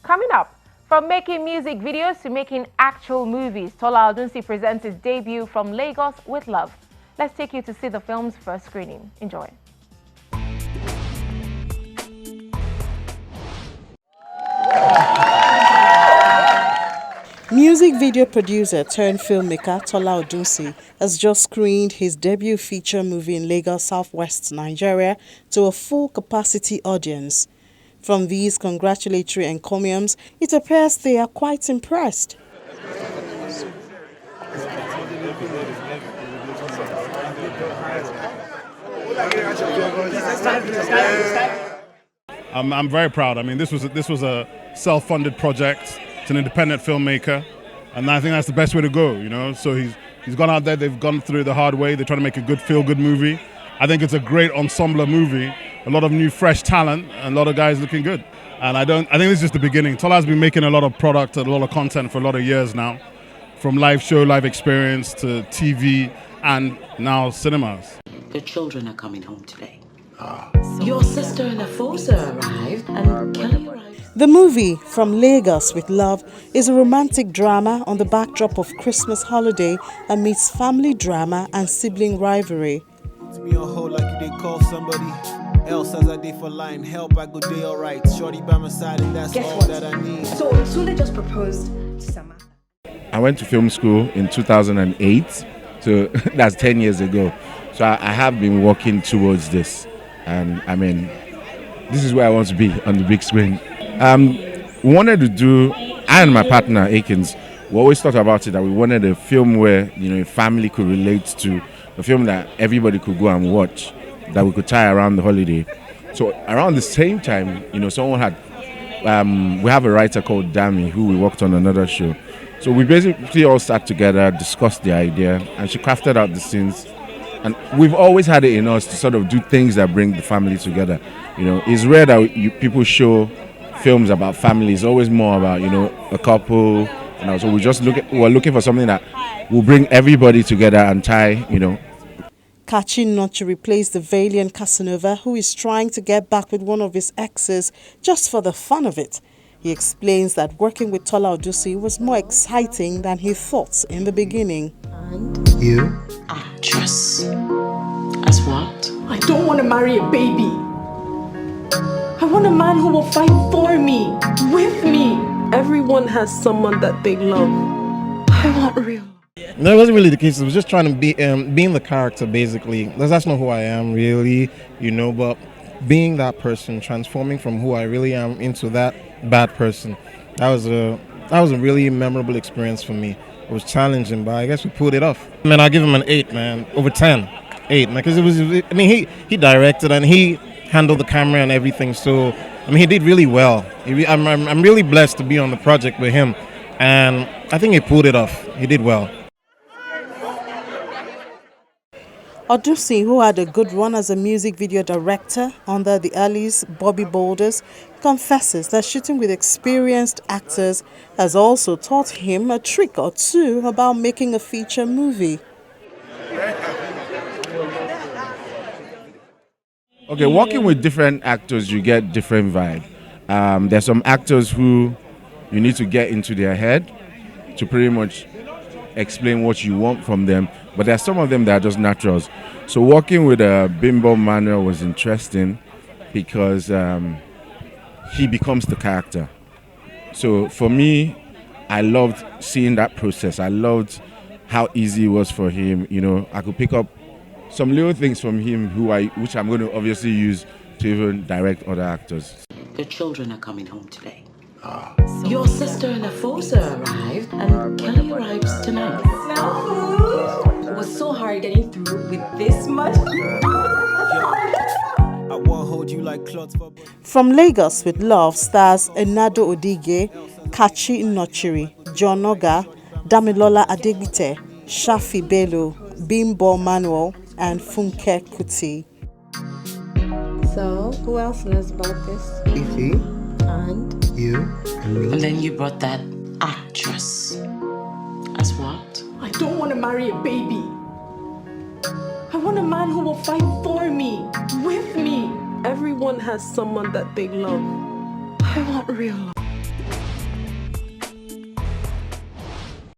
Coming up, from making music videos to making actual movies, Tola Odunsi presents his debut From Lagos with Love. Let's take you to see the film's first screening. Enjoy. Music video producer turned filmmaker Tola Odunsi has just screened his debut feature movie in Lagos, Southwest Nigeria to a full-capacity audience. From these congratulatory encomiums, it appears they are quite impressed. I'm very proud. I mean, this was a self-funded project. It's an independent filmmaker, and I think that's the best way to go. You know, so he's gone out there. They've gone through the hard way. They're trying to make a good feel-good movie. I think it's a great ensemble movie. A lot of new, fresh talent, and a lot of guys looking good. And I think this is just the beginning. Tola's been making a lot of product, a lot of content for a lot of years now, from live show, live experience to TV, and now cinemas. The children are coming home today. Your sister and Afosa arrived, and Kelly arrived. The movie From Lagos with Love is a romantic drama on the backdrop of Christmas holiday amidst family drama and sibling rivalry. Me on hold like you did call somebody else as I did for line help. I go day alright. Shorty by my side, and that's all that I need. So Sule just proposed to Samantha. I went to film school in 2008, so that's 10 years ago. So I have been working towards this, and I mean, this is where I want to be on the big screen. We wanted to do, I and my partner Akins, we always thought about it that we wanted a film where a family could relate to, a film that everybody could go and watch, that we could tie around the holiday. So around the same time, someone had, we have a writer called Dami who we worked on another show. So we basically all sat together, discussed the idea, and she crafted out the scenes. And we've always had it in us to sort of do things that bring the family together. It's rare that people show films about families. It's always more about, a couple. And so we're looking for something that will bring everybody together and tie, Kachi Nnochiri plays the valiant Cassanova who is trying to get back with one of his exes just for the fun of it. He explains that working with Tola Odunsi was more exciting than he thought in the beginning. And You? Actress. As what? I don't want to marry a baby. I want a man who will fight for me, with me. Everyone has someone that they love. I want real. No, it wasn't really the case. It was just trying to be being the character, basically. That's not who I am, really, but being that person, transforming from who I really am into that bad person, that was a really memorable experience for me. It was challenging, but I guess we pulled it off. Man, I'll give him an 8, man, over 10. 8, man, because he directed and he handled the camera and everything, so he did really well. I'm really blessed to be on the project with him, and I think he pulled it off. He did well. Odunsi, who had a good run as a music video director under the early's Bobby Boulders, confesses that shooting with experienced actors has also taught him a trick or two about making a feature movie. Okay, working with different actors, you get different vibe. There's some actors who you need to get into their head to pretty much explain what you want from them, but there are some of them that are just naturals. So working with Bimbo Manuel was interesting because he becomes the character. So for me, I loved seeing that process. I loved how easy it was for him. I could pick up some little things from him which I'm going to obviously use to even direct other actors. The children are coming home today. Your sister and Afosa arrived, and Kelly arrives tonight. It was so hard getting through with this much. I won't hold you like clots for. From Lagos with Love stars Enado Odige, Kachi Nnochiri, John Ogah, Damilola Adebite, Shaffy Bello, Bimbo Manuel, and Funke Kuti. So, who else knows about this? Ify, And you, And then you brought that actress. As what? I don't want to marry a baby. I want a man who will fight for me, with me. Everyone has someone that they love. I want real love.